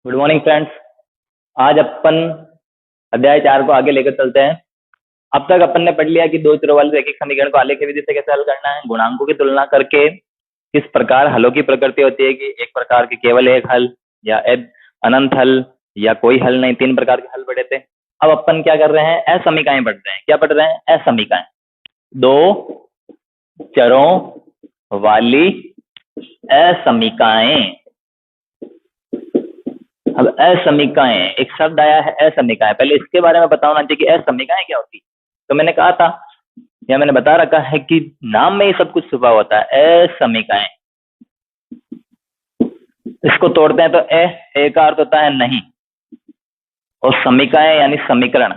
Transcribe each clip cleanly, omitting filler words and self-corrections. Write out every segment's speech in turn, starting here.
Good morning friends. आज अपन अध्याय 4 को आगे लेकर चलते हैं। अब तक अपन ने पढ़ लिया कि दो चरों वाले रैखिक समीकरण को आलेख विधि से कैसे हल करना है, गुणांकों की तुलना करके किस प्रकार हलों की प्रकृति होती है कि एक प्रकार के केवल एक हल या अनंत हल या कोई हल नहीं, 3 प्रकार के हल पढ़े थे। अब अपन क्या कर रहे हैं, असमीकाएं पढ़ रहे हैं। क्या पढ़ रहे हैं? असमीकाएं, दो चरों वाली असमीकाएं। अब असमीकाएं, एक शब्द आया है असमीकाएं, पहले इसके बारे में पता होना चाहिए कि असमीकाएं क्या होती। तो मैंने कहा था या मैंने बता रखा है कि नाम में ही सब कुछ छुपा होता है। असमीकाएं, इसको तोड़ते हैं तो ए का अर्थ होता है नहीं, और समीकाएं यानी समीकरण,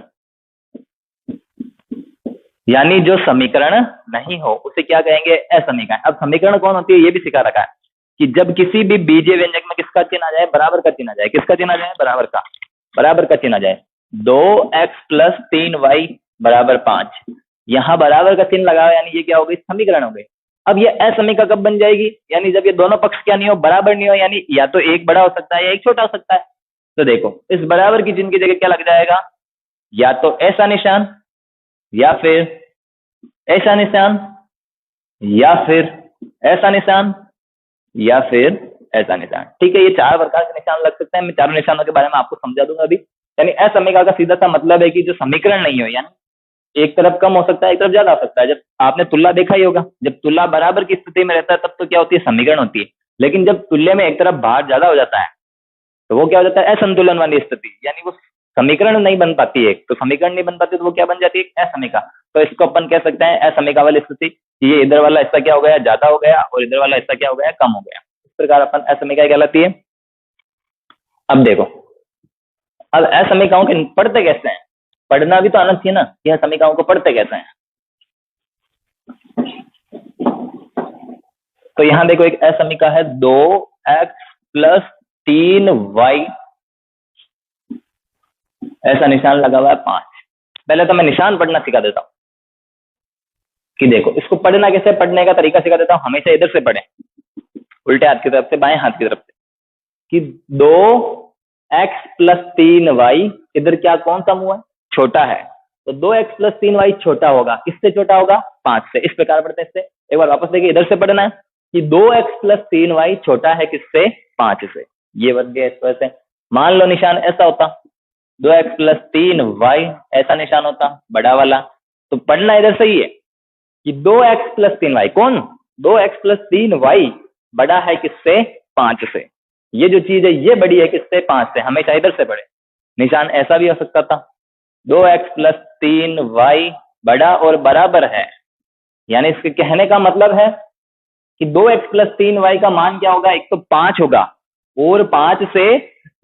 यानी जो समीकरण नहीं हो उसे क्या कहेंगे? असमीकाएं। अब समीकरण कौन होती है ये भी सिखा रखा है कि जब किसी भी बीजीय व्यंजक में किसका चिन्ह आ जाए? बराबर का चिन्ह आ जाए। किसका चिन्ह आ जाए? बराबर का चिन्ह आ जाए। 2x + 3y = 5, यहाँ बराबर का चिन्ह लगाओ, यानी ये क्या हो गई? समीकरण हो गई। अब ये असमीका कब बन जाएगी? यानी जब ये दोनों पक्ष क्या नहीं हो? बराबर नहीं हो, यानी या तो एक बड़ा हो सकता है या एक छोटा हो सकता है। तो देखो इस बराबर की चिन्ह की जगह क्या लग जाएगा? या तो ऐसा निशान, या फिर ऐसा निशान, या फिर ऐसा निशान, या फिर ऐसा निशान। ठीक है, ये 4 प्रकार के निशान लग सकते हैं। मैं चारों निशानों के बारे में आपको समझा दूंगा अभी। यानी असमीका का सीधा सा मतलब है कि जो समीकरण नहीं हो, यानी एक तरफ कम हो सकता है एक तरफ ज्यादा हो सकता है। जब आपने तुल्ला देखा ही होगा, जब तुल्ला बराबर की स्थिति में रहता है तब तो क्या होती है? समीकरण होती है। लेकिन जब तुल्य में एक तरफ भार ज्यादा हो जाता है तो वो क्या हो जाता है? असंतुलन वाली स्थिति, यानी वो समीकरण नहीं बन पाती है। तो समीकरण नहीं बन पाती तो वो क्या बन जाती है? असमीका। तो इसको अपन कह सकते हैं असमीका वाली स्थिति। ये इधर वाला हिस्सा क्या हो गया? ज्यादा हो गया, और इधर वाला हिस्सा क्या हो गया? कम हो गया। इस प्रकार अपन असमीका कहलाती है। अब देखो, अब असमीकाओं के पढ़ते कैसे हैं? पढ़ना भी तो आना चाहिए ना कि असमीकाओं को पढ़ते कैसे हैं। तो यहां देखो एक असमीका है, 2x + 3y, ऐसा निशान लगा हुआ है 5। पहले तो मैं निशान पढ़ना सिखा देता हूं कि देखो इसको पढ़ना कैसे, पढ़ने का तरीका सिखा देता हूं। हमेशा इधर से पढ़ें, उल्टे हाथ की तरफ से, बाएं हाथ की तरफ से, कि 2x + 3y, इधर क्या कौन सा मुंह है? छोटा है। तो 2x + 3y छोटा होगा। किससे छोटा होगा? 5 से। इस प्रकार पढ़ते हैं। इससे एक बार वापस देखिए, इधर से पढ़ना है कि 2x + 3y छोटा है किससे? 5 से। ये बन गया इस वजह से। मान लो निशान ऐसा होता, 2x + 3y, ऐसा निशान होता बड़ा वाला। तो पढ़ना इधर सही है कि 2x + 3y, कौन? 2x + 3y बड़ा है किससे? 5 से। ये जो चीज है ये बड़ी है किससे? 5 से। हमेशा इधर से पढ़े। निशान ऐसा भी हो सकता था, 2x + 3y बड़ा और बराबर है, यानी इसके कहने का मतलब है कि 2x + 3y का मान क्या होगा? एक तो 5 होगा, और 5 से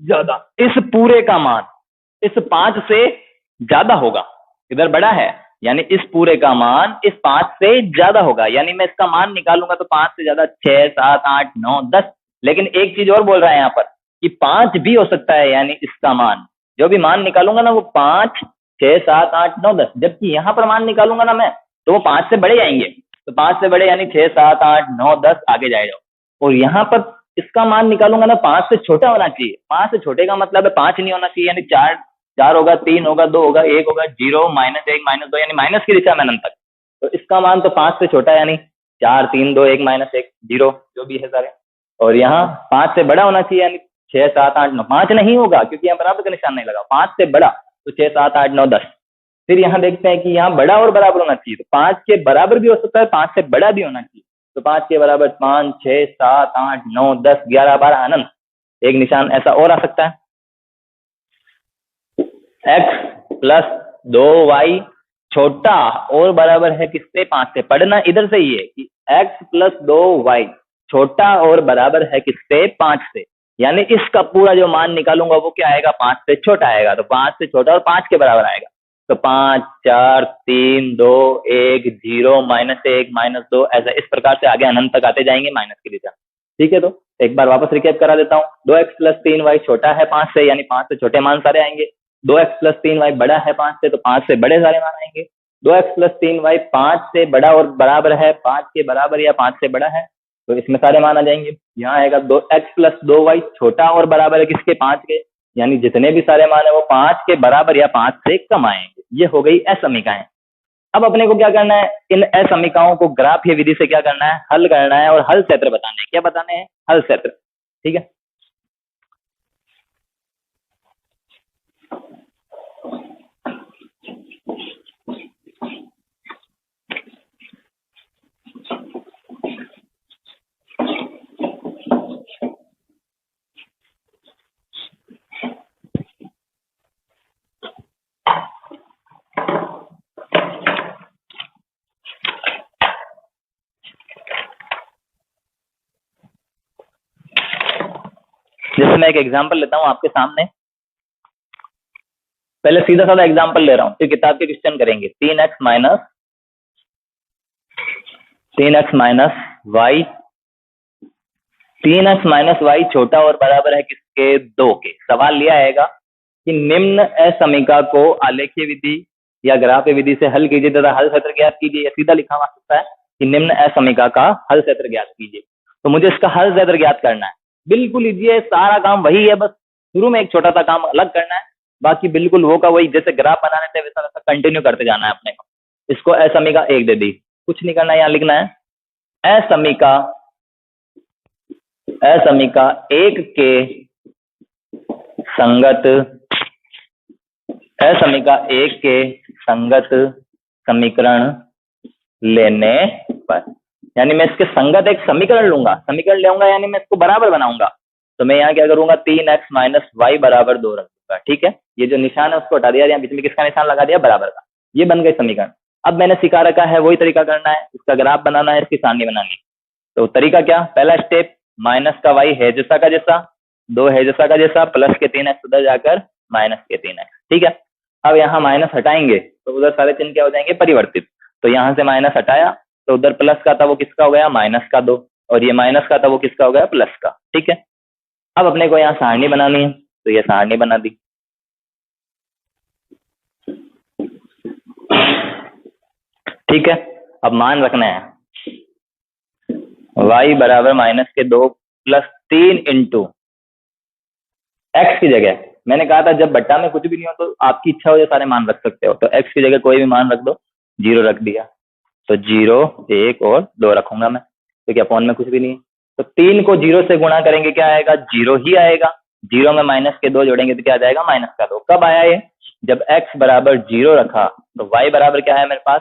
ज्यादा। इस पूरे का मान इस 5 से ज्यादा होगा। इधर बड़ा है यानी इस पूरे का मान इस 5 से ज्यादा होगा। यानी मैं इसका मान निकालूंगा तो 5 से ज्यादा 6, 7, 8, 9, 10। लेकिन एक चीज और बोल रहा है यहाँ पर कि 5 भी हो सकता है, यानी इसका मान, जो भी मान निकालूंगा ना वो 5, 6, 7, 8, 9, 10। जबकि यहाँ पर मान निकालूंगा ना मैं तो वो 5 से बड़े जाएंगे। तो 5 से बड़े यानी 6, 7, 8, 9, 10 आगे जाएगा। और यहाँ पर इसका मान निकालूंगा ना 5 से छोटा होना चाहिए। 5 से छोटे का मतलब है 5 नहीं होना चाहिए, यानी 4 होगा, 3 होगा, 2 होगा, 1 होगा, 0, -1, -2, यानी माइनस की दिशा में अनंत तक। तो इसका मान तो 5 से छोटा है, यानी 4, 3, 2, 1, -1, 0 जो भी है सारे। और यहाँ 5 से बड़ा होना चाहिए, यानी 6, 7, 8, 9। 5 नहीं होगा क्योंकि यहाँ बराबर का निशान नहीं लगा। 5 से बड़ा तो 6, 7, 8, 9, 10। फिर यहाँ देखते हैं कि यहाँ बड़ा और बराबर होना चाहिए। तो 5 के बराबर भी हो सकता है, 5 से बड़ा भी होना चाहिए। तो 5 के बराबर 5, 6, 7, 8, 9, 10, 11, 12 अनंत। एक निशान ऐसा और आ सकता है, x + 2y छोटा और बराबर है किससे? 5 से। पढ़ना इधर से ही है कि x + 2y छोटा और बराबर है किससे? 5 से। यानी इसका पूरा जो मान निकालूंगा वो क्या आएगा? 5 से छोटा आएगा। तो 5 से छोटा और 5 के बराबर आएगा। तो 5, 4, 3, 2, 1, 0, -1, -2, ऐसा इस प्रकार से आगे अनंत तक आते जाएंगे माइनस की दिशा। ठीक है, तो एक बार वापस रिकैप करा देता हूँ। 2x + 3y छोटा है 5 से, यानी 5 से छोटे मान सारे आएंगे। 2x + 3y बड़ा है 5 से, तो 5 से बड़े सारे मान आएंगे। 2x + 3y 5 से बड़ा और बराबर है, 5 के बराबर या 5 से बड़ा है। तो इसमें सारे मान आ जाएंगे। यहाँ आएगा 2x प्लस 2y छोटा और बराबर है किसके, 5 के, यानी जितने भी सारे मान है वो 5 के बराबर या 5 से कम आएंगे। ये हो गई असमीकाएं। अब अपने को क्या करना है, इन असमीकाओं को ग्राफीय विधि से क्या करना है, हल करना है, और हल क्षेत्र बताने हैं। क्या बताने हैं, हल क्षेत्र। ठीक है, जैसे मैं एक एग्जांपल लेता हूं आपके सामने। पहले सीधा साधा एग्जांपल ले रहा हूं, फिर किताब के क्वेश्चन करेंगे। 3x minus Y, 3x minus Y छोटा और बराबर है किसके, 2 के। सवाल यह आएगा कि निम्न असमीका को आलेखीय विधि या ग्राफीय विधि से हल कीजिए तथा हल क्षेत्र ज्ञात कीजिए। सीधा लिखा हुआ सकता है कि निम्न असमीका का हल क्षेत्र ज्ञात कीजिए। तो मुझे इसका हल क्षेत्र ज्ञात करना है। बिल्कुल इजी, सारा काम वही है, बस शुरू में एक छोटा सा काम अलग करना है, बाकी बिल्कुल वो का वही। जैसे ग्राफ बनाने थे वैसा वैसा कंटिन्यू करते जाना है अपने को। इसको असमीका 1 दे दी, कुछ नहीं करना है, यहाँ लिखना है असमीका 1 के संगत, असमीका 1 के संगत समीकरण लेने पर, यानी मैं इसके संगत एक समीकरण लूंगा, समीकरण लेऊंगा यानी मैं इसको बराबर बनाऊंगा। तो मैं यहाँ क्या करूंगा, 3x माइनस वाई बराबर 2 रख दूंगा। ठीक है, ये जो निशान है उसको हटा दिया, यहाँ बीच में किसका निशान लगा दिया, बराबर का। ये बन गए समीकरण। अब मैंने सिखा रखा है वही तरीका करना है, इसका ग्राफ बनाना है, इसकी सारणी बनानी। तो तरीका क्या, पहला स्टेप, माइनस का वाई है जैसा का जैसा, 2 है जैसा का जैसा, प्लस के 3x उधर जाकर माइनस के 3x। ठीक है, अब यहाँ माइनस हटाएंगे तो उधर सारे चिन्ह क्या हो जाएंगे, परिवर्तित। तो यहाँ से माइनस हटाया तो उधर प्लस का था वो किसका हो गया, माइनस का 2, और ये माइनस का था वो किसका हो गया, प्लस का। ठीक है, अब अपने को यहाँ सारणी बनानी है, तो ये सारणी बना दी। ठीक है, अब मान रखना है y बराबर माइनस के 2 प्लस 3 इंटू एक्स की जगह मैंने कहा था जब बट्टा में कुछ भी नहीं हो तो आपकी इच्छा हो जो सारे मान रख सकते हो। तो x की जगह कोई भी मान रख दो, 0 रख दिया, तो 0, 1 और 2 रखूंगा मैं, तो क्या अपॉन में कुछ भी नहीं है। तो 3 को 0 से गुणा करेंगे क्या आएगा, 0 ही आएगा। 0 में माइनस के 2 जोड़ेंगे तो क्या आ जाएगा, माइनस का 2। कब आया ये, जब x बराबर 0 रखा। तो y बराबर क्या है मेरे पास,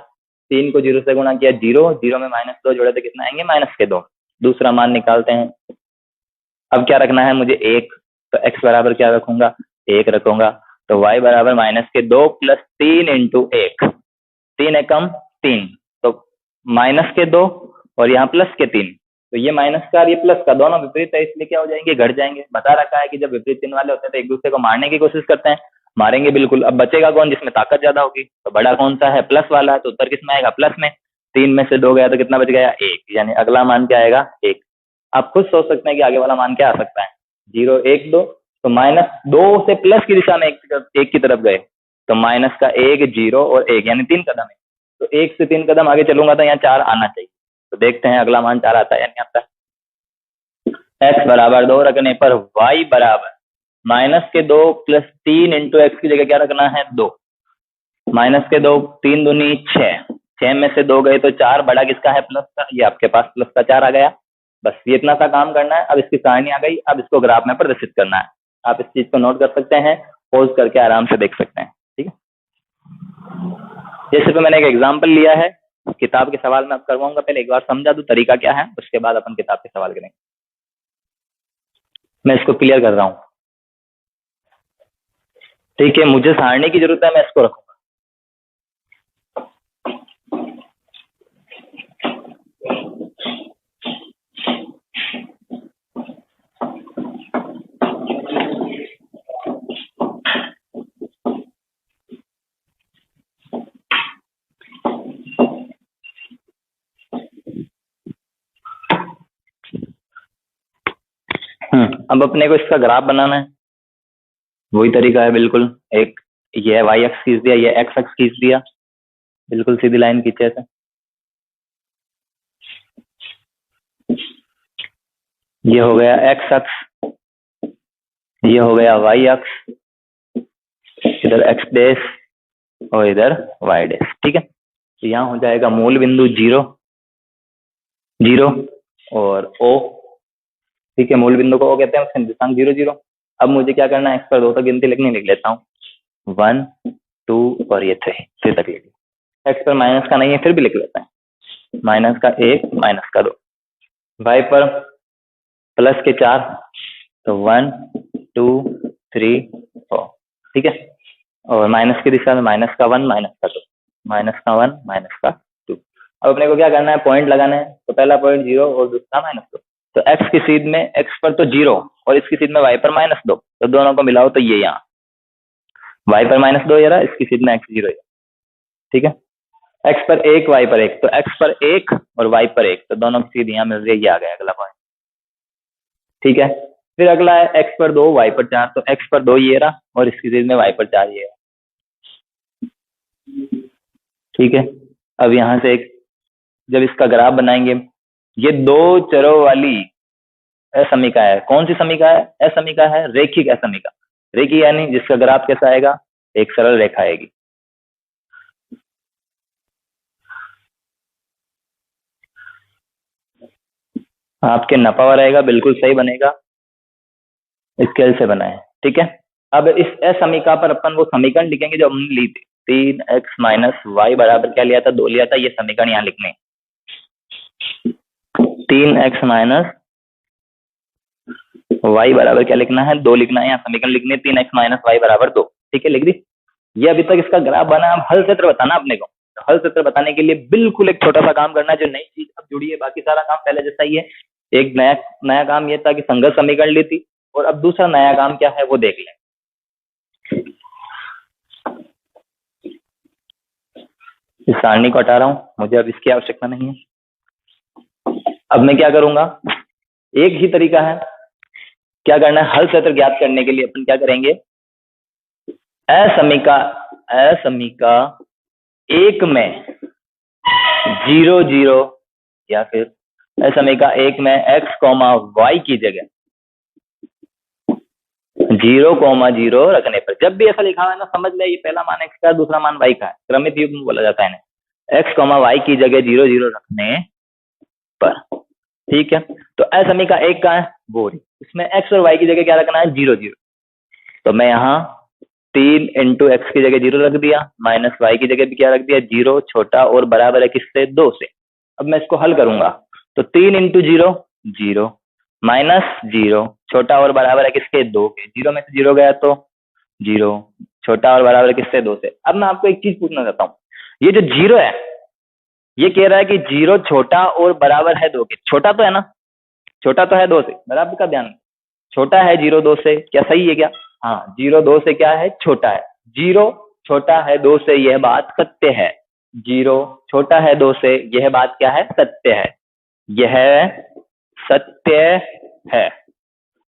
3 को 0 से गुणा किया 0, 0 में माइनस 2 जोड़े तो कितना आएंगे, माइनस के 2। दूसरा मान निकालते हैं। अब क्या रखना है मुझे, 1, तो x बराबर क्या रखूंगा, 1 रखूंगा। तो y बराबर माइनस के 2 प्लस 3 इंटू 1, 3 एकम 3, तो माइनस के 2 और यहाँ प्लस के 3। तो ये माइनस का और ये प्लस का दोनों विपरीत है, इसलिए क्या हो जाएंगे, घट जाएंगे। बता रखा है कि जब विपरीत चिन्ह वाले होते हैं तो एक दूसरे को मारने की कोशिश करते हैं, मारेंगे बिल्कुल। अब बचेगा कौन, जिसमें ताकत ज्यादा होगी। तो बड़ा कौन सा है, प्लस वाला है, तो उत्तर किसमें आएगा, प्लस में। 3 में से 2 गया तो कितना बच गया, 1, यानी अगला मान क्या आएगा, 1। आप खुद सोच सकते हैं कि आगे वाला मान क्या आ सकता है, 0, 1, 2। तो माइनस 2 से प्लस की दिशा में एक की तरफ गए, तो माइनस का 1, 0 और 1, यानी 3 कदम है। तो 1 से 3 कदम आगे चलूंगा तो यहाँ 4 आना चाहिए। तो देखते हैं अगला मान 4 आता है या नहीं आता। x बराबर 2 रखने पर y बराबर माइनस के 2 प्लस 3 इंटू एक्स की जगह क्या रखना है, 2। माइनस के 2, 3 दूनी 6, 6 में से 2 गए तो 4, बड़ा किसका है, प्लस का। ये आपके पास प्लस का 4 आ गया। बस ये इतना सा काम करना है। अब इसकी सारणी आ गई, अब इसको ग्राफ में प्रदर्शित करना है। आप इस चीज को नोट कर सकते हैं, पॉज करके आराम से देख सकते हैं। ठीक है, जैसे तो मैंने एक एग्जांपल लिया है, किताब के सवाल में अब करवाऊंगा। पहले एक बार समझा दूं तरीका क्या है, उसके बाद अपन किताब के सवाल करेंगे। मैं इसको क्लियर कर रहा हूं। ठीक है, मुझे सारणी की जरूरत है, मैं इसको रखूंगा। अब अपने को इसका ग्राफ बनाना है, वही तरीका है बिल्कुल। एक ये वाई एक्स खींच दिया, ये एक्स एक्स खींच दिया, बिल्कुल सीधी लाइन खींचे ऐसे। ये हो गया x अक्ष, ये हो गया y अक्ष, इधर x डैश और इधर y डैश। ठीक है, तो यहाँ हो जाएगा मूल बिंदु 0 0 और O। ठीक है, मूल बिंदु को O कहते हैं, उसका निर्देशांक 0 0। अब मुझे क्या करना है, x पर 2 तक गिनती लिखनी, लिख लेता हूँ 1 2 और ये 3 तक लिख लिया। x पर माइनस का नहीं है फिर भी लिख लेता है, माइनस का 1 माइनस का 2। y पर प्लस के 4, तो 1 2 3 4। ठीक है, और माइनस की दिशा में माइनस का 1 माइनस का 2, माइनस का 1 माइनस का 2। अब अपने को क्या करना है, पॉइंट लगाना है। तो पहला पॉइंट 0 और दूसरा -2। तो x की सीध में x पर तो 0 और इसकी सीध में y पर -2, तो दोनों को मिलाओ तो ये यहाँ y पर -2 ये रहा, इसकी सीध में x 0। ठीक है, x पर 1 y पर 1, तो x पर 1 और y पर 1, तो दोनों की सीध यहाँ मिल रही है, ये आ गया अगला पॉइंट। ठीक है, फिर अगला है x पर 2 y पर 4, तो x पर 2 ये रहा और इसकी सीध में y पर 4 ये रहा। ठीक है, अब यहाँ से एक जब इसका ग्राफ बनाएंगे, ये 2 चरों वाली असमीका है। कौन सी समीका है? असमीका है, रेखिक असमीका। रेखिक यानी जिसका ग्राफ कैसा आएगा, एक सरल रेखा आएगी। आपके नपा हुआ रहेगा, बिल्कुल सही बनेगा, स्केल से बनाए। ठीक है, अब इस असमीका पर अपन वो समीकरण लिखेंगे जो हमने ली थी, 3x माइनस वाई बराबर क्या लिया था, 2 लिया था। ये समीकरण यहाँ लिखने, 3x माइनस वाई बराबर क्या लिखना है, 2 लिखना है। यहाँ समीकरण लिखने 3x माइनस वाई बराबर 2। ठीक है, लिख दी। ये अभी तक इसका ग्राफ बना, अब हल क्षेत्र बताना अपने को। तो हल क्षेत्र बताने के लिए बिल्कुल एक छोटा सा काम करना है, जो नई चीज अब जुड़ी है, बाकी सारा काम पहले जैसा ही है। एक नया काम ये था कि संगत समीकरण ली थी, और अब दूसरा नया काम क्या है वो देख लें। इस सारणी को हटा रहा हूं, मुझे अब इसकी आवश्यकता नहीं है। अब मैं क्या करूंगा, एक ही तरीका है। क्या करना है, हल क्षेत्र ज्ञात करने के लिए अपन क्या करेंगे, असमीका एक में 0 0 या फिर असमीका एक में x, y की जगह 0, 0 रखने पर, जब भी ऐसा लिखा हुआ है ना, समझ ले ये पहला मान x का है, दूसरा मान y का है, क्रमित युग्म बोला जाता है इन्हें। x, y की जगह 0 0 रखने पर। ठीक है, तो असमीका एक का है वो, इसमें x और y की जगह क्या रखना है, 0 0। तो मैं यहाँ 3 इंटू एक्स की जगह 0 रख दिया, माइनस वाई की जगह भी क्या रख दिया, 0, छोटा और बराबर है किससे, 2 से। अब मैं इसको हल करूंगा, तो 3 इंटू 0 0, माइनस 0, छोटा और बराबर है किसके, 2 के। 0 में से 0 गया तो 0, छोटा और बराबर है किससे, 2 से। अब मैं आपको एक चीज पूछना चाहता हूँ, ये जो 0 है, ये कह रहा है कि 0 छोटा और बराबर है 2 के। छोटा तो है ना, छोटा तो है 2 से, बराबर का ध्यान, छोटा है 0 2 से, क्या सही है क्या? हाँ, 0 2 से क्या है, छोटा है। 0 छोटा है 2 से, यह बात सत्य है। 0 छोटा है 2 से, यह बात क्या है, सत्य है। यह सत्य है।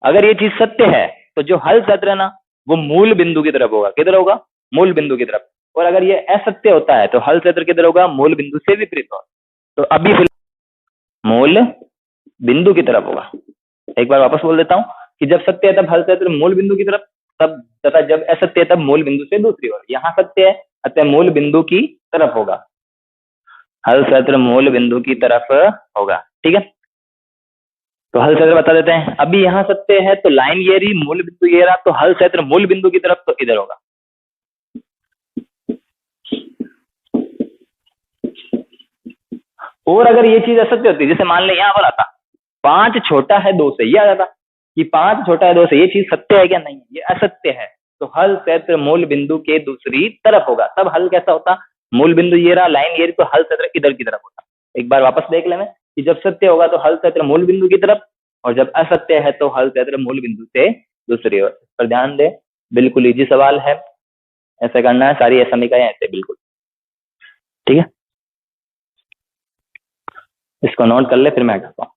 अगर ये चीज सत्य है, तो जो हल क्षेत्र है ना, वो मूल बिंदु की तरफ होगा। किधर होगा, मूल बिंदु की तरफ। और अगर ये असत्य होता है, तो हल क्षेत्र किधर होगा, मूल बिंदु से विपरीत होगा। तो अभी फिलहाल मूल बिंदु की तरफ होगा। एक बार वापस बोल देता हूं कि जब सत्य है तब हल क्षेत्र मूल बिंदु की तरफ, तब तथा जब असत्य है तब मूल बिंदु से दूसरी ओर। यहाँ सत्य है, अतः मूल बिंदु की तरफ होगा, हल क्षेत्र मूल बिंदु की तरफ होगा। ठीक है, तो हल क्षेत्र बता देते हैं। अभी यहाँ सत्य है तो लाइन ये रही, मूल बिंदु ये रहा, तो हल क्षेत्र मूल बिंदु की तरफ तो इधर होगा। और अगर ये चीज असत्य होती, जैसे मान ले यहाँ पर आता 5 छोटा है 2 से, ये आ जाता कि 5 छोटा है 2 से, ये चीज सत्य है क्या, नहीं, ये असत्य है। तो हल क्षेत्र मूल बिंदु के दूसरी तरफ होगा। तब हल कैसा होता, मूल बिंदु ये रहा, लाइन ये रही, तो हल क्षेत्र इधर की तरफ होता। एक बार वापस देख लेना कि जब सत्य होगा तो हल क्षेत्र मूल बिंदु की तरफ, और जब असत्य है तो हल क्षेत्र मूल बिंदु से दूसरी ओर। इस पर ध्यान दे, बिल्कुल इजी सवाल है, ऐसे करना है, सारी समीकरण ऐसे बिल्कुल। ठीक है, इसको नोट कर ले, फिर मैं हटाता हूँ।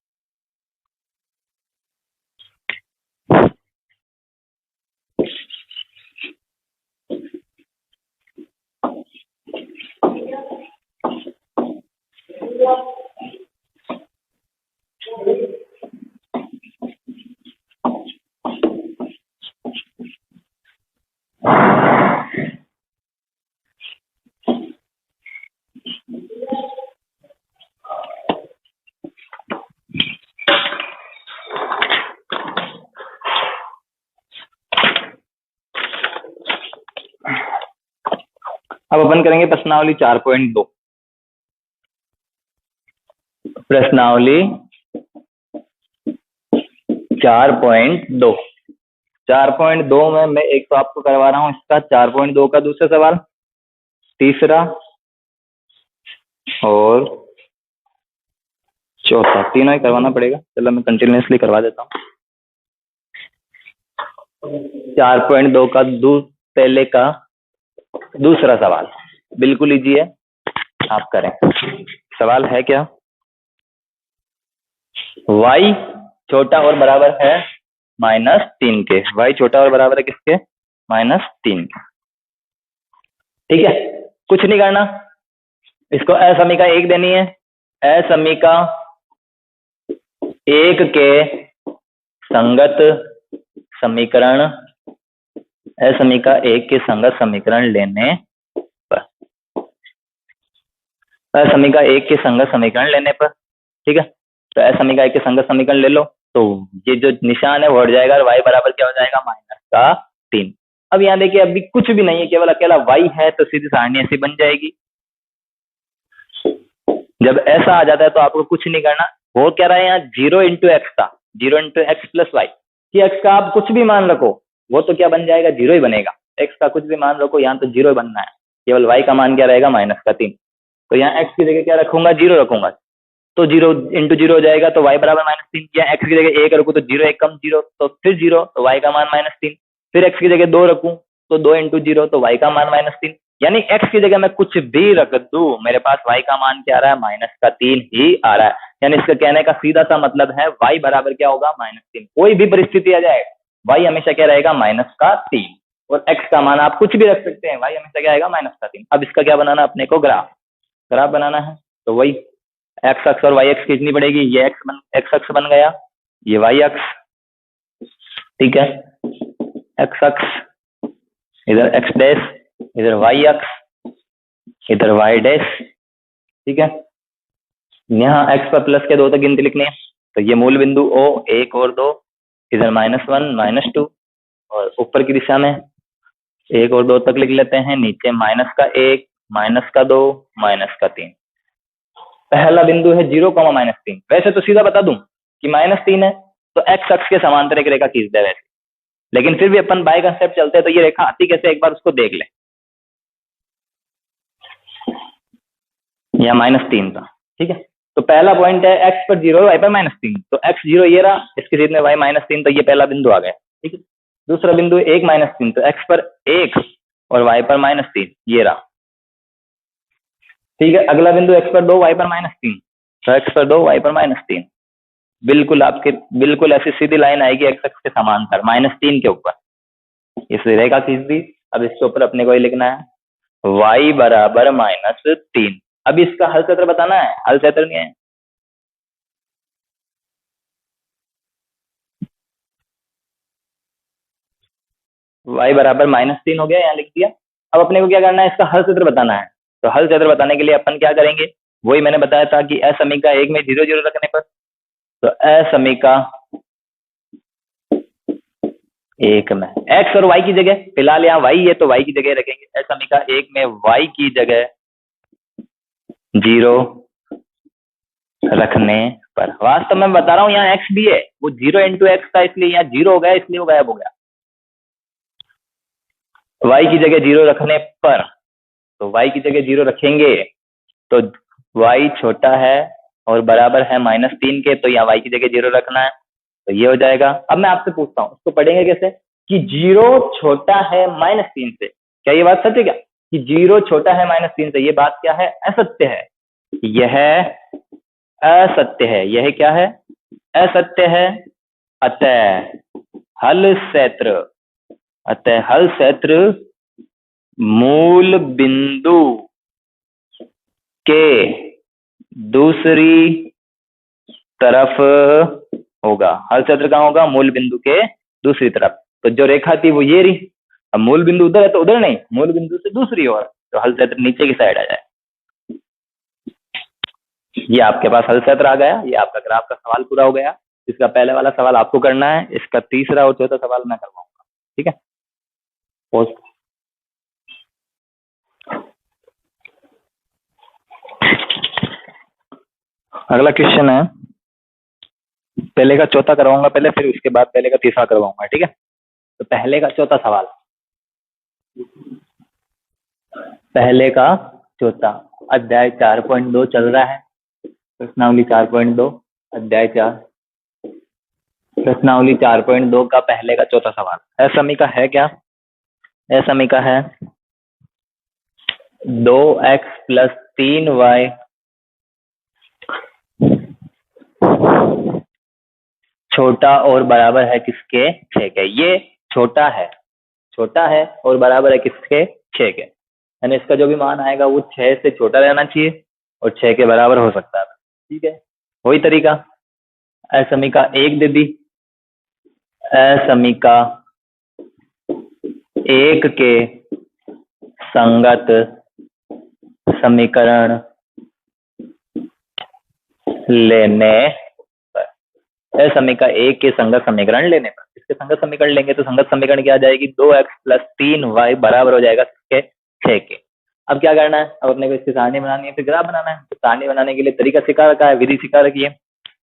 अब अपन करेंगे प्रश्नावली 4.2। प्रश्नावली 4.2। 4.2 में मैं एक तो आपको करवा रहा हूं इसका 4.2 का दूसरा सवाल, तीसरा और चौथा, तीनों ही करवाना पड़ेगा। चलो मैं कंटिन्यूसली करवा देता हूँ। 4.2 का पहले का दूसरा सवाल बिल्कुल इजी है, आप करें। सवाल है क्या, y छोटा और बराबर है -3 के। y छोटा और बराबर है किसके, -3 के। ठीक है, कुछ नहीं करना, इसको असमीका 1 देनी है। असमीका 1 के संगत समीकरण, असमीका 1 के संगत समीकरण लेने पर, असमीका 1 के संगत समीकरण लेने पर, ठीक है, तो असमीका 1 के संगत समीकरण ले लो तो ये जो निशान है वो हट जाएगा और y बराबर क्या हो जाएगा, -3। अब यहाँ देखिए अभी कुछ भी नहीं है, केवल अकेला y है, तो सीधी सारणी ऐसी बन जाएगी। जब ऐसा आ जाता है तो आपको कुछ नहीं करना। वो कह रहा है यहाँ 0 × x था, 0 × x + y, कि x का आप कुछ भी मान रखो वो तो क्या बन जाएगा, 0 ही बनेगा। x का कुछ भी मान रखो, यहाँ तो 0 बनना है, केवल y का मान क्या रहेगा, -3। तो यहाँ x की जगह क्या रखूंगा, 0 रखूंगा, तो 0 × 0 हो जाएगा, तो y बराबर -3। या x की जगह 1 रखूँ तो 0 1 कम 0, तो फिर 0, तो y का मान -3। फिर x की जगह 2 रखूँ तो 2 × 0, तो y का मान -3। यानी x की जगह मैं कुछ भी रख दूं, मेरे पास y का मान क्या आ रहा है, -3 ही आ रहा है। यानी इसका कहने का सीधा सा मतलब है y बराबर क्या होगा, -3। कोई भी परिस्थिति आ जाए y हमेशा क्या रहेगा, -3। और x का मान आप कुछ भी रख सकते हैं, y हमेशा क्या आएगा, -3। अब इसका क्या बनाना है अपने को, ग्राफ बनाना है। तो वही x अक्ष और y अक्ष खींचनी पड़ेगी। ये x अक्ष बन गया, ये y अक्ष, ठीक है, x अक्ष, इधर x डैश, इधर y अक्ष, इधर y डैश, ठीक है। यहाँ x पर प्लस के 2 तक गिनती लिखनी है, तो ये मूल बिंदु O 1 और 2, इधर -1 -2, और ऊपर की दिशा में 1 और 2 तक लिख लेते हैं, नीचे -1 -2 -3। पहला बिंदु है 0, -3। वैसे तो सीधा बता दूं कि -3 है तो x अक्ष के समांतर एक रेखा खींच दे वैसे, लेकिन फिर भी अपन बाय कंसेप्ट चलते हैं, तो ये रेखा आती कैसे, एक बार उसको देख ले। यहाँ -3 था, ठीक है, तो पहला पॉइंट है x पर 0 y पर -3, तो x 0 ये रहा, इसके सीध में y -3, तो ये पहला बिंदु आ गया, ठीक है। दूसरा बिंदु 1 -3, तो x पर 1 और y पर -3, ये रहा, ठीक है। अगला बिंदु x पर 2 y पर -3, तो x पर 2 y पर -3, बिल्कुल आपके बिल्कुल ऐसी सीधी लाइन आएगी x अक्ष के समांतर -3 के ऊपर, इस रेखा खींच दी। अब इसके ऊपर अपने को ही लिखना है y बराबर -3। अब इसका हल क्षेत्र बताना है, हल क्षेत्र नहीं है, y बराबर -3 हो गया, यहाँ लिख दिया। अब अपने को क्या करना है, इसका हल क्षेत्र बताना है। तो हल क्षेत्र बताने के लिए अपन क्या करेंगे, वही मैंने बताया था कि असमीका 1 में 0 0 रखने पर, तो असमीका 1 में x और y की जगह, फिलहाल यहाँ y है तो y की जगह रखेंगे। असमीका 1 में y की जगह 0 रखने पर, वास्तव में बता रहा हूँ यहाँ x भी है, वो 0 × x था इसलिए यहाँ 0 हो गया, इसलिए वो गायब हो गया। y की जगह 0 रखने पर, तो y की जगह 0 रखेंगे तो y छोटा है और बराबर है -3 के, तो यहाँ y की जगह 0 रखना है, तो ये हो जाएगा। अब मैं आपसे पूछता हूँ, इसको पढ़ेंगे कैसे कि 0 छोटा है -3 से, क्या ये बात सत्य, क्या कि 0 छोटा है -3 से, ये बात क्या है, असत्य है, यह असत्य है, यह क्या है, असत्य है। अतः हल क्षेत्र मूल बिंदु के दूसरी तरफ होगा। हल क्षेत्र कहाँ होगा, मूल बिंदु के दूसरी तरफ। तो जो रेखा थी वो ये रही, अब मूल बिंदु उधर है तो उधर नहीं, मूल बिंदु से दूसरी ओर, तो हल क्षेत्र नीचे की साइड आ जाए। ये आपके पास हल क्षेत्र आ गया, ये आपका ग्राफ का सवाल पूरा हो गया। इसका पहले वाला सवाल आपको करना है, इसका तीसरा और चौथा सवाल मैं करवाऊंगा, ठीक है। पोस्ट अगला क्वेश्चन है, पहले का चौथा करवाऊंगा पहले, फिर उसके बाद पहले का तीसरा करवाऊंगा, ठीक है। तो पहले का चौथा सवाल, पहले का चौथा, अध्याय 4.2 चल रहा है, प्रश्नावली 4.2, अध्याय 4, प्रश्नावली 4.2 का पहले का चौथा सवाल। समीका है क्या? समीका है 2x प्लस 3y छोटा और बराबर है किसके? 6 के। ये छोटा है और बराबर है किसके? 6 के। यानी इसका जो भी मान आएगा वो 6 से छोटा रहना चाहिए और 6 के बराबर हो सकता है, ठीक है। वही तरीका समीका 1 दे दी, समीका 1 के संगत समीकरण लेने पर, समीका 1 के संगत समीकरण लेने पर, इसके संगत समीकरण लेंगे तो संगत समीकरण क्या आ जाएगी? 2x प्लस 3y बराबर हो जाएगा इसके 6 के। अब क्या करना है? अब अपने को इसकी सारणी बनानी है, फिर ग्राफ बनाना है। तो सारणी बनाने के लिए तरीका सिखा रखा है, विधि सिखा रखी है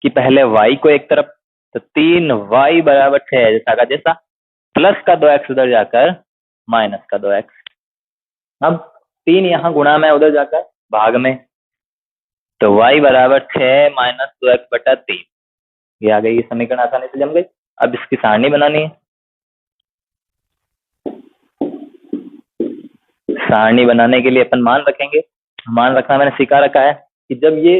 कि पहले y को एक तरफ, तो 3y बराबर 6 जैसा का जैसा, प्लस का 2x उधर जाकर माइनस का 2x। अब 3 यहाँ गुणा में, उधर जाकर भाग में, तो y बराबर 6 माइनस 2x बटा 3, ये आ गई। ये समीकरण आसानी से जम गई। अब इसकी सारणी बनानी है। सारणी बनाने के लिए अपन मान रखेंगे। मान रखना मैंने सिखा रखा है कि जब ये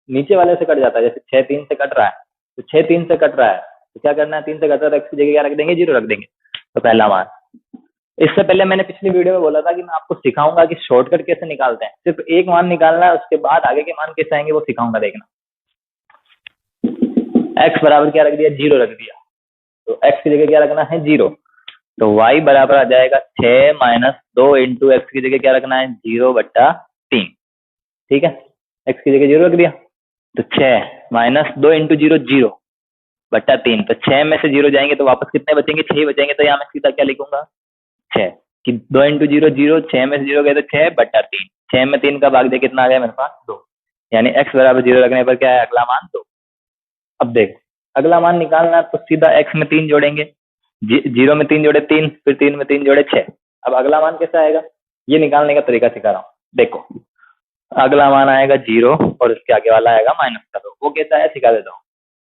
नीचे वाले से कट जाता है, जैसे 6 3 से कट रहा है, तो 6 3 से कट रहा है तो क्या करना है? 3 से कट रहा है तो x की जगह क्या रख देंगे? 0 रख देंगे। तो पहला मान। इससे पहले मैंने पिछली वीडियो में बोला था कि मैं आपको सिखाऊंगा कि शॉर्टकट कैसे निकालते हैं। सिर्फ एक मान निकालना है, उसके बाद आगे के मान कैसे आएंगे वो सिखाऊंगा, देखना। x बराबर क्या रख दिया? 0 रख दिया। तो x की जगह क्या रखना है? 0। तो y बराबर आ जाएगा 6 माइनस 2 इंटू एक्स की जगह क्या रखना है? 0 बट्टा 3, ठीक है। x की जगह 0 रख दिया, तो 6 माइनस 2 इंटू 0 0 बट्टा 3, तो 6 में से 0 जाएंगे तो वापस कितने बचेंगे? 6 ही बचेंगे। तो यहाँ मैं सीधा क्या लिखूंगा? 6 कि 2 इंटू 0 0, 6 में से 0 गए तो 6 बट्टा 3, 6 में 3 का भाग दे कितना आ गया मेरे पास? 2। यानी x बराबर 0 रखने पर क्या है? अगला मान 2। अब देख, अगला मान निकालना है तो सीधा x में 3 जोड़ेंगे, 0 में 3 जोड़े 3, फिर 3 में 3 जोड़े 6। अब अगला मान कैसा आएगा? ये निकालने का तरीका सिखा रहा हूँ, देखो। अगला मान आएगा 0 और इसके आगे वाला आएगा माइनस का 2। वो कैसा है सिखा देता हूँ।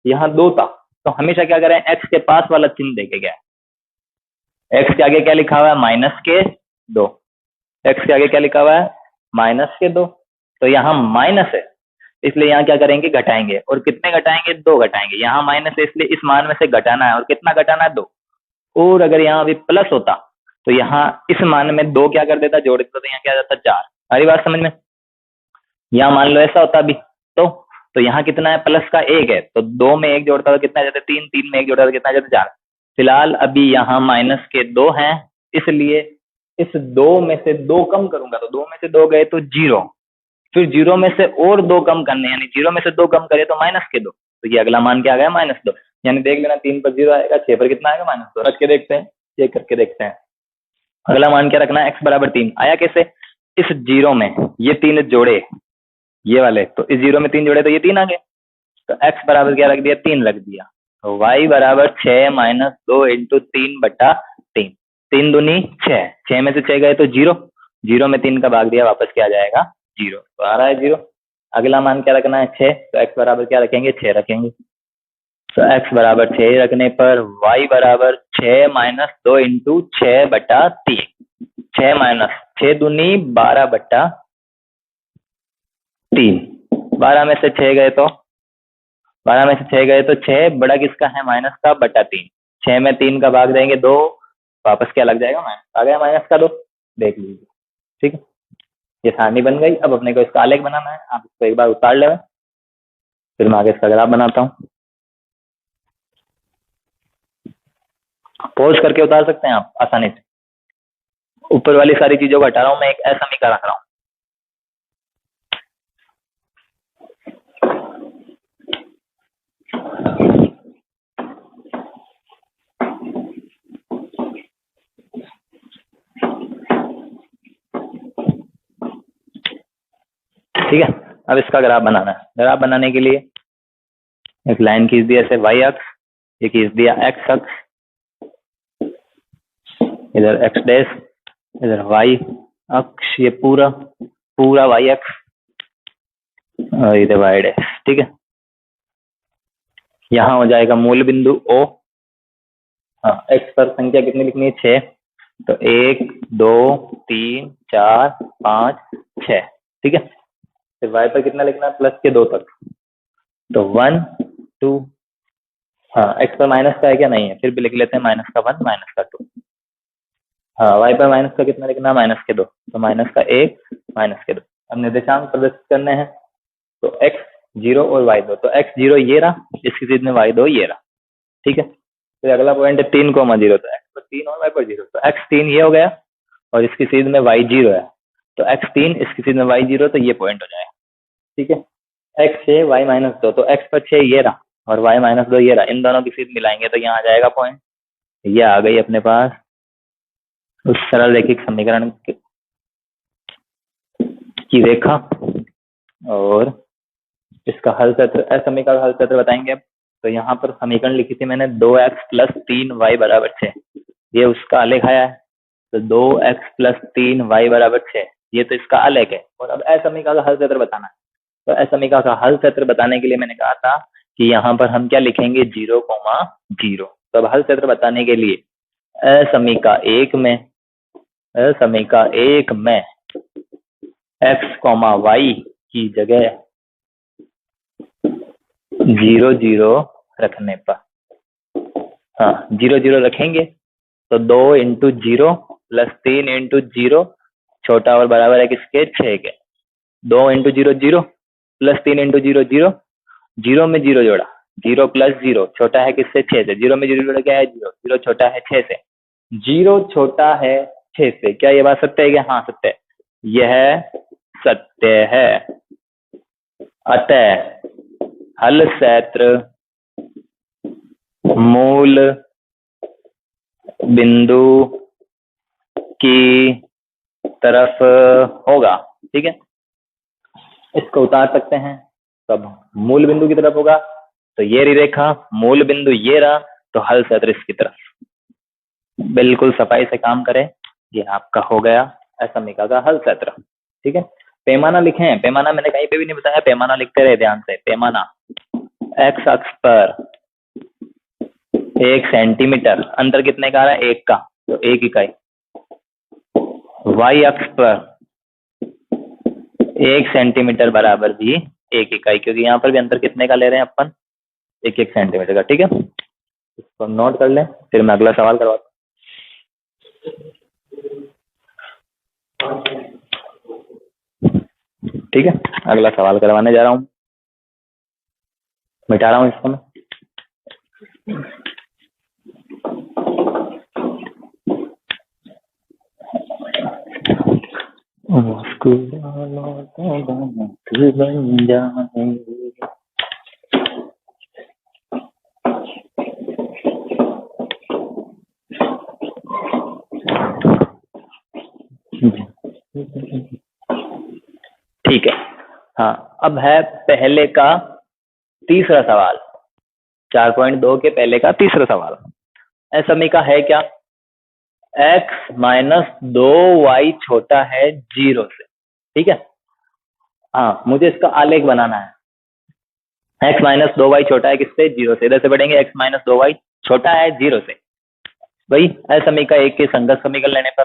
यहाँ 2 था तो हमेशा क्या करें? x के पास वाला चिन्ह देके गया है। x के आगे क्या लिखा हुआ है? माइनस के 2। x के आगे क्या लिखा हुआ है? माइनस के 2। तो यहाँ माइनस है इसलिए यहाँ क्या करेंगे? घटाएंगे। और कितने घटाएंगे? 2 घटाएंगे। यहाँ माइनस है इसलिए इस मान में से घटाना है, और कितना घटाना है? 2। और अगर यहाँ अभी प्लस होता तो यहाँ इस मान में 2 क्या कर देता? जोड़ देता, तो यहाँ क्या जाता? 4। हमारी बात समझ में? यहाँ मान लो ऐसा होता अभी तो यहाँ कितना है? प्लस का 1 है, तो 2 में 1 जोड़ता हुआ कितना जाता? 3, 3 में 1 जोड़ता हुआ कितना जाता? 4। फिलहाल अभी यहाँ माइनस के 2 हैं, इसलिए इस 2 में से 2 कम करूंगा, तो 2 में से 2 गए तो 0, फिर 0 में से और 2 कम करने, यानी 0 में से 2 कम करे तो माइनस के 2। तो ये अगला मान क्या आ गया? माइनस 2। यानी देख लेना, 3 पर 0 आएगा, 6 पर कितना आएगा? माइनस 2। रख के देखते हैं, चेक करके देखते हैं। अगला मान क्या रखना है? x बराबर 3 आया कैसे? इस 0 में ये 3 जोड़े, ये वाले, तो इस 0 में 3 जोड़े तो ये 3 आ गए, तो x बराबर क्या रख दिया? 3 रख दिया। तो y बराबर 6 माइनस 2 इंटू 3 बटा 3, 3 दूनी 6, 6 में से 6 गए तो 0, 0 में 3 का भाग दिया, वापस क्या आ जाएगा? 0। तो आ रहा है 0। अगला मान क्या रखना है? 6। तो x बराबर क्या रखेंगे? 6 रखेंगे। तो x बराबर 6 रखने पर y बराबर 6 माइनस 2 इंटू 6 बटा 3, 6 माइनस 6 दूनी 12 बटा 3, 12 में से 6 गए तो 12 में से 6 गए तो 6 बड़ा किसका है? माइनस का, बटा 3, 6 में 3 का भाग देंगे 2, वापस क्या लग जाएगा? माइनस आ गया, माइनस का 2। देख लीजिए, ठीक है। ये सारणी बन गई। अब अपने को इसका आलेख बनाना है। आप इसको एक बार उतार ले, फिर मैं आगे इसका ग्राफ बनाता हूँ। पॉज करके उतार सकते हैं आप आसानी से। ऊपर वाली सारी चीजों को हटा रहा हूँ, मैं एक असमीकरण रख रहा हूँ। ठीक है, अब इसका ग्राफ बनाना है। ग्राफ बनाने के लिए एक लाइन खींच दिया ऐसे y अक्ष, ये खींच दिया x अक्ष, इधर x डैश, इधर y अक्ष, ये पूरा पूरा y अक्ष और इधर y डैश। ठीक है, यहाँ हो जाएगा मूल बिंदु O। हाँ, x पर संख्या कितनी लिखनी है? 6। तो 1 2 3 4 5 6। ठीक है, फिर y पर कितना लिखना है? प्लस के 2 तक। तो 1 2, हाँ x पर माइनस का है क्या? नहीं है, फिर भी लिख लेते हैं माइनस का 1 माइनस का 2। हाँ, y पर माइनस का कितना लिखना है? माइनस के 2। तो माइनस का 1 माइनस के 2। अब निर्देशांक प्रदर्शित करने हैं, तो x 0 और y 2। तो x 0 ये रहा, इसकी चीज में y 2 ये रहा। ठीक है, फिर अगला पॉइंट है 3, 0। तो x पर 3 और y पर 0। तो x 3 ये हो गया और इसकी चीज में y 0 है। तो x 3 इसकी चीज में y 0, तो ये पॉइंट हो जाएगा। ठीक है, x 6 y माइनस 2। तो x पर 6 ये रहा और y माइनस 2 ये रहा, इन दोनों की चीज मिलाएंगे तो यहाँ आ जाएगा पॉइंट। ये आ गई अपने पास उस सरल रैखिक समीकरण की रेखा, और इसका हल क्षेत्र, असमीकरण का हल क्षेत्र बताएंगे अब। तो यहाँ पर समीकरण लिखी थी मैंने 2x + 3y = 6, ये उसका आलेख आया है। तो 2x + 3y = 6, ये तो इसका आलेख है। और अब असमीकरण का हल क्षेत्र बताना है। तो असमीकरण का हल क्षेत्र बताने के लिए मैंने कहा था कि यहाँ पर हम क्या लिखेंगे? 0, 0। तो अब हल क्षेत्र बताने के लिए असमीकरण 1 में x, y की जगह 0 0 रखने पर, हाँ 0 0 रखेंगे तो 2 × 0 + 3 × 0 छोटा और बराबर है किसके? 6 के। 2 × 0 0 + 3 × 0 0, 0 में 0 जोड़ा, 0 + 0 छोटा है किससे? 6 से। 0 में 0 जोड़ा क्या है? 0। 0 छोटा है 6 से। 0 छोटा है 6 से। क्या ये बात सत्य है क्या? हाँ सत्य है, यह सत्य है। अतः हल क्षेत्र मूल बिंदु की तरफ होगा। ठीक है, इसको उतार सकते हैं। तब मूल बिंदु की तरफ होगा, तो ये रही रेखा, मूल बिंदु ये रहा, तो हल क्षेत्र इसकी तरफ। बिल्कुल सफाई से काम करें, ये आपका हो गया असमीकरण का हल क्षेत्र। ठीक है, पैमाना लिखें। पैमाना मैंने कहीं पे भी नहीं बताया, पैमाना लिखते रहे ध्यान से। पैमाना x अक्ष पर 1 सेंटीमीटर, अंतर कितने का आ रहा है? 1 का, तो 1 इकाई। y अक्ष पर 1 सेंटीमीटर बराबर भी 1 इकाई, क्योंकि यहाँ पर भी अंतर कितने का ले रहे हैं अपन? 1 सेंटीमीटर का। ठीक है, इसको नोट कर लें, फिर मैं अगला सवाल करवाता हूँ। ठीक है, अगला सवाल करवाने जा रहा हूँ, मिटा रहा हूँ इसको मैं। बन जाएंगे। ठीक है, हाँ अब है पहले का तीसरा सवाल, 4.2 के पहले का तीसरा सवाल। असमीकरण है क्या? x - 2y छोटा है 0 से। ठीक है, हाँ मुझे इसका आलेख बनाना है। x - 2y छोटा है किससे? 0 से। इधर से पढ़ेंगे x - 2y छोटा है 0 से। वही असमीकरण 1 के संगत समीकरण लेने पर,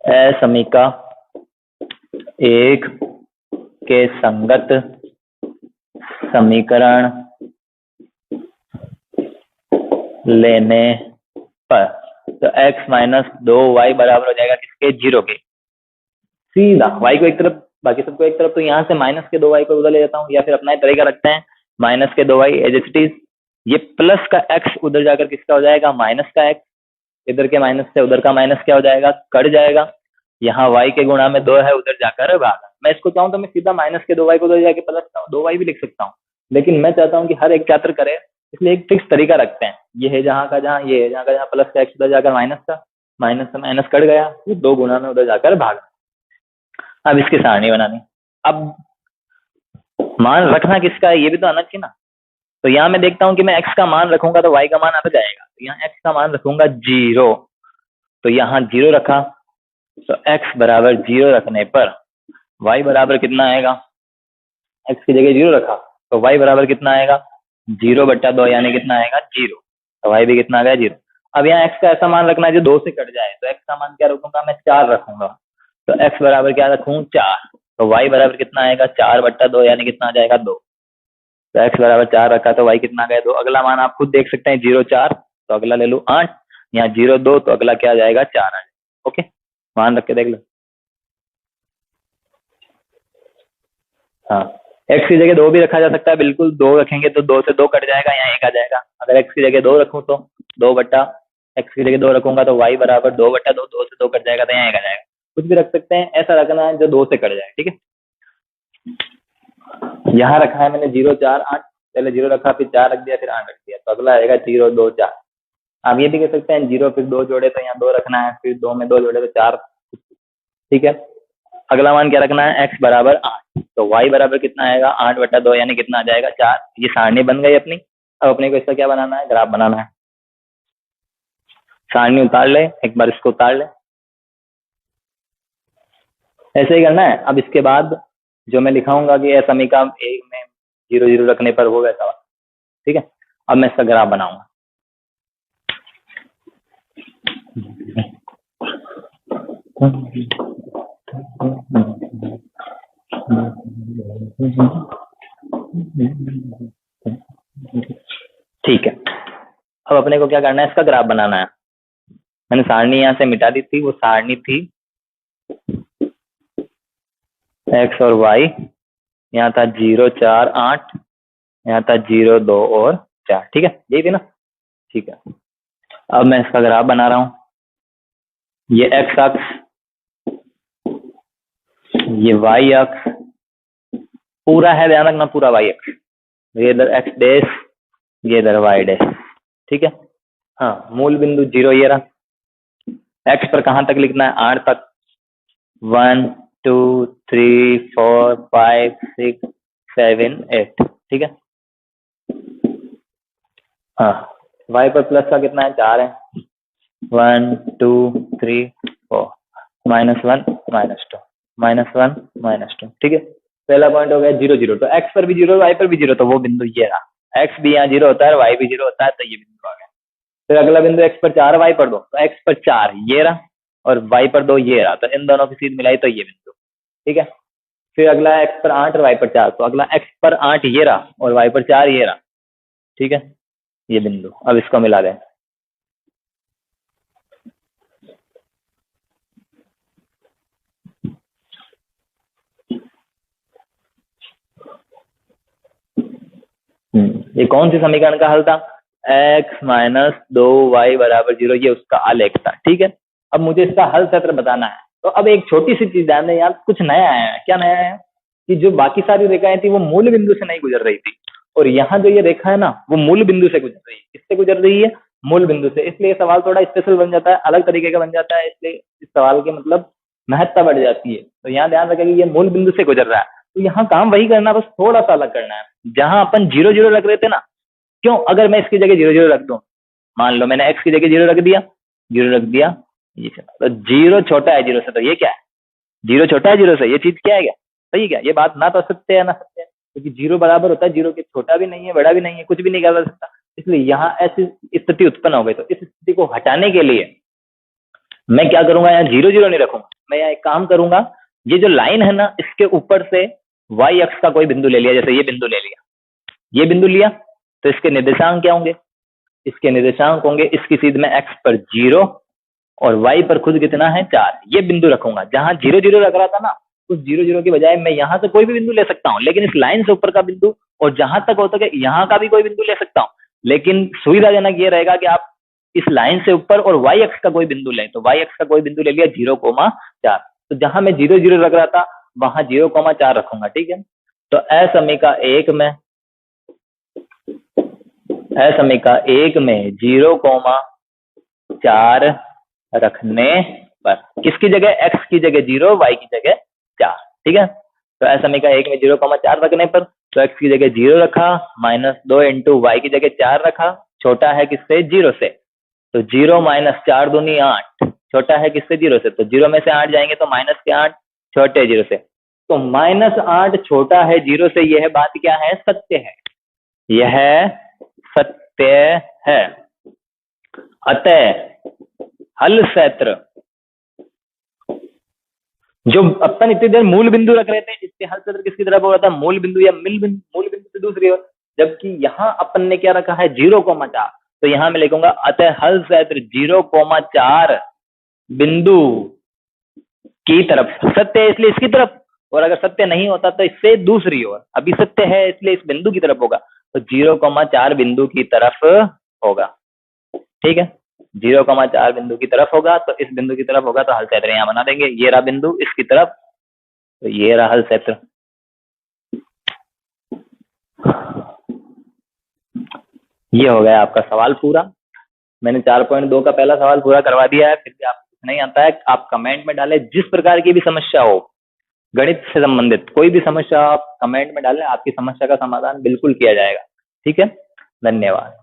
असमीकरण 1 के संगत समीकरण लेने पर, तो x - 2y बराबर हो जाएगा किसके? 0 के। सीधा y को एक तरफ, बाकी सबको एक तरफ, तो यहाँ से -2y को उधर ले जाता हूँ, या फिर अपना तरीका रखते हैं -2y एज इट इज। ये प्लस का x उधर जाकर किसका हो जाएगा? माइनस का x। इधर के माइनस से उधर का माइनस क्या हो जाएगा? कट जाएगा। यहाँ y के गुणा में 2 है, उधर जाकर भागा। मैं इसको चाहूँ तो मैं सीधा -2y को उधर जाके प्लस 2y भी लिख सकता हूँ, लेकिन मैं चाहता हूँ कि हर एक छात्र करे, इसलिए एक फिक्स तरीका रखते हैं। ये है जहाँ का जहाँ, ये है जहाँ का जहाँ, प्लस का x उधर जाकर माइनस का, माइनस से माइनस कट गया, ये 2 गुना में उधर जाकर भागा। अब इसकी सारणी बनानी। अब मान रखना किसका है ये भी तो आना चाहिए ना। तो यहाँ मैं देखता हूँ कि मैं x का मान रखूंगा तो y का मान आ जाएगा, तो यहाँ x का मान रखूंगा 0, तो यहाँ 0 रखा, तो x बराबर 0 रखने पर y बराबर कितना आएगा, x की जगह 0 रखा तो y बराबर कितना आएगा 0/2, यानी कितना आएगा 0, तो y भी कितना आ गया 0। अब यहाँ x का ऐसा मान रखना है जो 2 से कट जाए, तो x का मान क्या रखूंगा मैं 4 रखूंगा, तो x बराबर क्या रखूँ 4, तो y बराबर कितना आएगा 4/2, यानी कितना आ जाएगा 2, तो x बराबर 4 रखा तो y कितना आ गया 2। अगला मान आप खुद देख सकते हैं 0 4, तो अगला ले लूँ 8, यहाँ 0 2, तो अगला क्या आ जाएगा 4 आ जाएगा। ओके, मान रख के देख लो। हाँ, x की जगह 2 भी रखा जा सकता है, बिल्कुल 2 रखेंगे तो 2 से 2 कट जाएगा, यहाँ 1 आ जाएगा। अगर x की जगह 2 रखूँ तो 2 x की जगह 2 रखूंगा तो y बराबर 2/2, 2 से 2 कट जाएगा तो यहाँ 1 आ जाएगा। कुछ भी रख सकते हैं, ऐसा रखना है जो 2 से कट जाए, ठीक है। यहाँ रखा है मैंने 0 4 8, पहले 0 रखा फिर 4 रख दिया फिर 8 रख दिया, तो अगला आएगा 0 2 4। आप ये भी कह सकते हैं 0 फिर 2 जोड़े तो यहाँ 2 रखना है, फिर 2 में 2 जोड़े तो 4, ठीक है। अगला मान क्या रखना है x बराबर 8, तो y बराबर कितना आएगा 8/2, यानी कितना आ जाएगा 4। ये सारणी बन गई अपनी। अब अपने को इसका क्या बनाना है, ग्राफ बनाना है। सारणी उतार ले, एक बार इसको उतार ले, ऐसे ही करना है। अब इसके बाद जो मैं लिखाऊंगा कि यह समीकरण 1 में 0 0 रखने पर वो वैसा, ठीक है। अब मैं इसका ग्राफ बनाऊंगा। ठीक है, अब अपने को क्या करना है, इसका ग्राफ बनाना है। मैंने सारणी यहाँ से मिटा दी थी, वो सारणी थी x और y, यहाँ था 0 4 8, यहाँ था 0 2 और 4, ठीक है, यही थी ना। ठीक है, अब मैं इसका ग्राफ बना रहा हूँ। ये x अक्ष, ये y अक्ष पूरा है, ध्यान रखना पूरा y अक्ष, ये इधर x डैश, ये इधर y डैश, ठीक है। हाँ, मूल बिंदु 0 ये रहा। x पर कहाँ तक लिखना है, 8 तक, 1 2 3 4 5 6 7 8, ठीक है। हाँ, y पर प्लस का कितना है 4 है, 1 2 3 4, -1 -2 -1 -2, ठीक है। पहला पॉइंट हो गया 0 0, तो x पर भी 0 y पर भी 0, तो वो बिंदु ये रहा। x भी यहाँ 0 होता है, y भी 0 होता है, तो ये बिंदु आ गया। फिर अगला बिंदु x पर 4 y पर 2, तो x पर 4 ये रहा और y पर 2 ये रहा, तो इन दोनों की सीध मिलाई तो ये बिंदु, ठीक है। फिर अगला x पर 8 और y पर 4, तो अगला x पर 8 ये रहा और y पर 4 ये रहा, ठीक है, ये बिंदु। अब इसको मिला दें। ये कौन सी समीकरण का हल था, x - 2y = 0, ये उसका आलेख था, ठीक है। अब मुझे इसका हल क्षेत्र बताना है। तो अब एक छोटी सी चीज ध्यान दें यार, कुछ नया आया है। क्या नया है कि जो बाकी सारी रेखाएं थी वो मूल बिंदु से नहीं गुजर रही थी, और यहाँ जो ये रेखा है ना वो मूल बिंदु से गुजर रही है। किससे गुजर रही है, मूल बिंदु से। इसलिए सवाल थोड़ा स्पेशल बन जाता है, अलग तरीके का बन जाता है, इसलिए इस सवाल की मतलब महत्ता बढ़ जाती है। तो यहाँ ध्यान रखें कि ये मूल बिंदु से गुजर रहा है, तो यहाँ काम वही करना, बस थोड़ा सा अलग करना है। जहां अपन 0 0 रख रहे थे ना, क्यों, अगर मैं इसकी जगह 0 0 रख दूं, मान लो मैंने x की जगह 0 रख दिया, 0 रख दिया, ये तो 0 छोटा है 0 से, तो ये क्या है, 0 छोटा है 0 से, ये चीज क्या है, क्या सही है क्या, ये बात ना तो सत्य है ना सत्य है, क्योंकि 0 बराबर होता है 0 के, छोटा भी नहीं है बड़ा भी नहीं है, कुछ भी नहीं कर सकता। इसलिए यहाँ ऐसी स्थिति उत्पन्न हो गई। तो इस स्थिति को हटाने के लिए मैं क्या करूंगा, यहाँ 0 0 नहीं रखूंगा, मैं यहाँ एक काम करूंगा, ये जो लाइन है ना इसके ऊपर से y अक्ष का कोई बिंदु ले लिया, जैसे ये बिंदु ले लिया, ये बिंदु लिया, तो इसके निर्देशांक क्या होंगे, इसके निर्देशांक होंगे इसकी सीध में x पर 0 और y पर खुद कितना है 4, ये बिंदु रखूंगा। जहां 0 0 रख रहा था ना, उस 0 0 की बजाय मैं यहाँ से कोई भी बिंदु ले सकता हूँ, लेकिन इस लाइन से ऊपर का बिंदु, और जहां तक हो सके यहाँ का भी कोई बिंदु ले सकता हूँ, लेकिन सुविधाजनक ये रहेगा कि आप इस लाइन से ऊपर और y अक्ष का कोई बिंदु लें। तो y अक्ष का कोई बिंदु ले लिया 0,4, तो जहां मैं 0 0 रख रहा था वहां 0,4 रखूंगा, ठीक है। तो असमीका 1 में 0,4 रखने पर किसकी जगह, x की जगह 0, y की जगह 4, ठीक है। तो असमीका 1 में 0,4 रखने पर तो x की जगह 0 रखा, -2 इंटू वाई की जगह 4 रखा, छोटा है किससे? 0 से। तो 0 - 4 दूनी 8, छोटा है किससे? 0 से। तो 0 में से 8 जाएंगे तो -8, छोटे 0 से। तो -8 छोटा है 0 से, यह बात क्या है? सत्य है, यह सत्य है। अतः हल क्षेत्र, जो अपन इतनी देर मूल बिंदु रख रहे थे, इसके हल क्षेत्र किसकी तरफ हो रहा था? मूल बिंदु या मिल बिंदु, मूल बिंदु से दूसरी ओर। जबकि यहाँ अपन ने क्या रखा है? 0,4। तो यहाँ मैं लिखूंगा अतः हल क्षेत्र 0,4 बिंदु की तरफ सत्य है, इसलिए इसकी तरफ। और अगर सत्य नहीं होता तो इससे दूसरी ओर। अभी सत्य है इसलिए इस बिंदु की तरफ होगा, तो 0,4 बिंदु की तरफ होगा। ठीक है, 0,4 बिंदु की तरफ होगा, तो इस बिंदु की तरफ होगा, तो हल क्षेत्र यहाँ बना देंगे। ये रहा बिंदु इसकी तरफ, तो ये रहा हल क्षेत्र। ये हो गया आपका सवाल पूरा। मैंने 4.2 का पहला सवाल पूरा करवा दिया है। फिर भी आपको कुछ नहीं आता है, आप कमेंट में डालें। जिस प्रकार की भी समस्या हो, गणित से संबंधित कोई भी समस्या आप कमेंट में डालें, आपकी समस्या का समाधान बिल्कुल किया जाएगा। ठीक है, धन्यवाद।